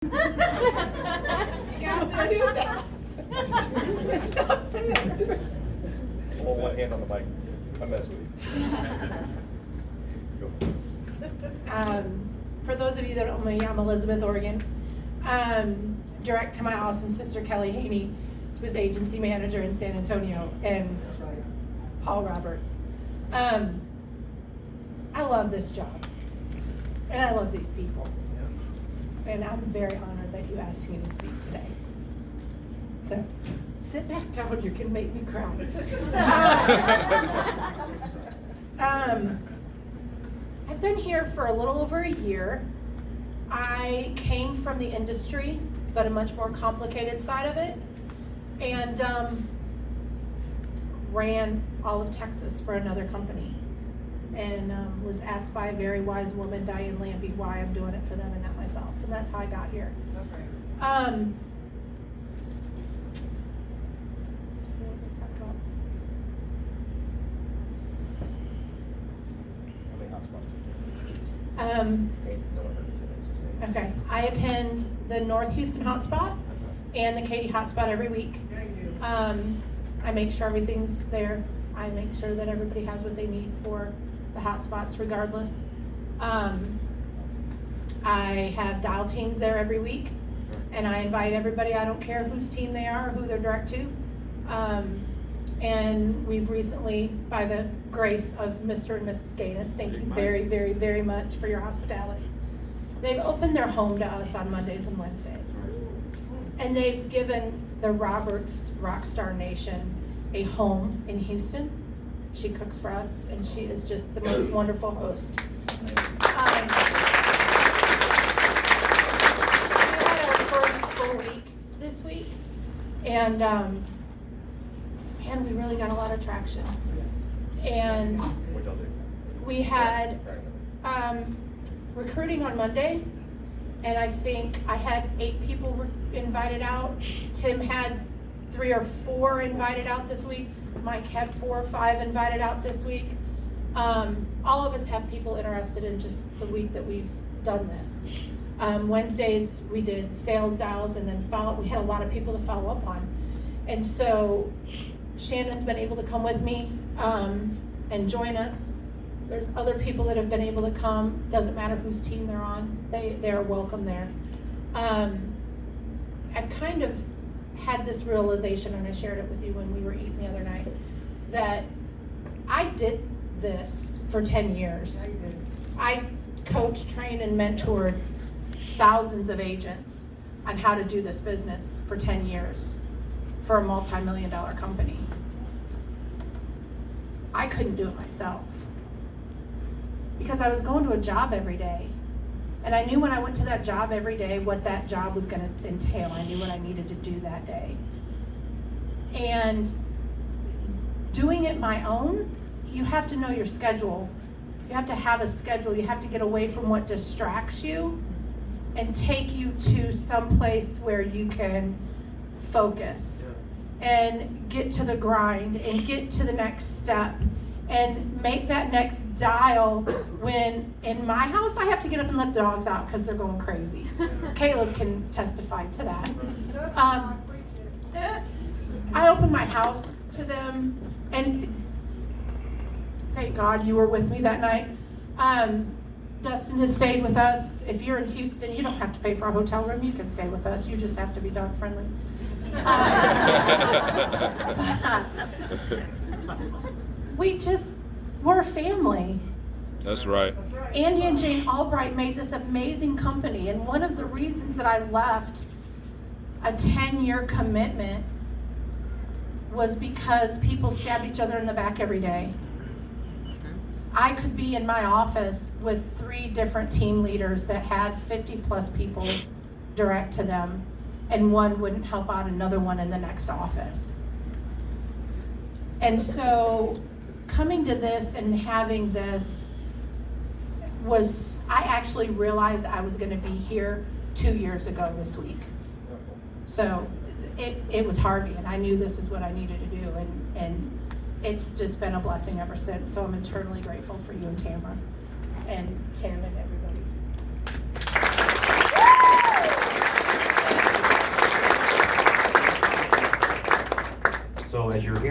You got Do that. It's not fair. Hold one hand on the mic. I mess with you. Go. For those of you that don't know me, I'm Elizabeth Oregon. Direct to my awesome sister Kelly Haney, who's agency manager in San Antonio, and Paul Roberts. I love this job, and I love these people, and I'm very honored that you asked me to speak today. So, sit back down, you can make me cry. I've been here for a little over a year. I came from the industry, but a much more complicated side of it, and ran all of Texas for another company, and was asked by a very wise woman, Diane Lambie, why I'm doing it for them and not myself, and that's how I got here. Okay. How many hotspots do you Um, think? No one heard me say that, so say it. okay, I attend the North Houston hotspot and the Katy hotspot every week. Yeah, you. I make sure everything's there. I make sure that everybody has what they need for the hotspots regardless. I have dial teams there every week, and I invite everybody, I don't care whose team they are or who they're direct to. And we've recently, by the grace of Mr. and Mrs. Gaines, thank you very, very, very much for your hospitality. They've opened their home to us on Mondays and Wednesdays. And they've given the Roberts Rockstar Nation a home in Houston. She cooks for us, and she is just the most wonderful host. We had our first full week this week, and man, we really got a lot of traction. And What'd y'all do? we had recruiting on Monday, and I think I had 8 people invited out. Tim had 3 or 4 invited out this week. Mike had 4 or 5 invited out this week. All of us have people interested in just the week that we've done this. Wednesdays we did sales dials, and then we had a lot of people to follow up on. And so Shannon's been able to come with me and join us. There's other people that have been able to come. Doesn't matter whose team they're on. They're welcome there. I've kind of had this realization, and I shared it with you when we were eating the other night, that I did this for 10 years. Yeah, you did. I coached, trained, and mentored thousands of agents on how to do this business for 10 years for a multi-million-dollar company. I couldn't do it myself because I was going to a job every day. And I knew when I went to that job every day what that job was going to entail. I knew what I needed to do that day. And doing it my own, you have to know your schedule. You have to have a schedule. You have to get away from what distracts you and take you to some place where you can focus and get to the grind and get to the next step and make that next dial. When in my house, I have to get up and let the dogs out because they're going crazy. Caleb can testify to that. I open my house to them, and thank God you were with me that night. Dustin has stayed with us. If you're in Houston, you don't have to pay for a hotel room. You can stay with us. You just have to be dog friendly. We're a family. That's right. That's right. Andy and Jane Albright made this amazing company, and one of the reasons that I left a 10-year commitment was because people stabbed each other in the back every day. I could be in my office with 3 different team leaders that had 50 plus people direct to them, and one wouldn't help out another one in the next office. And so coming to this and having this I actually realized I was going to be here 2 years ago this week. So it was Harvey, and I knew this is what I needed to do, and it's just been a blessing ever since. So I'm eternally grateful for you and Tamara and Tim and everybody. So as you're hearing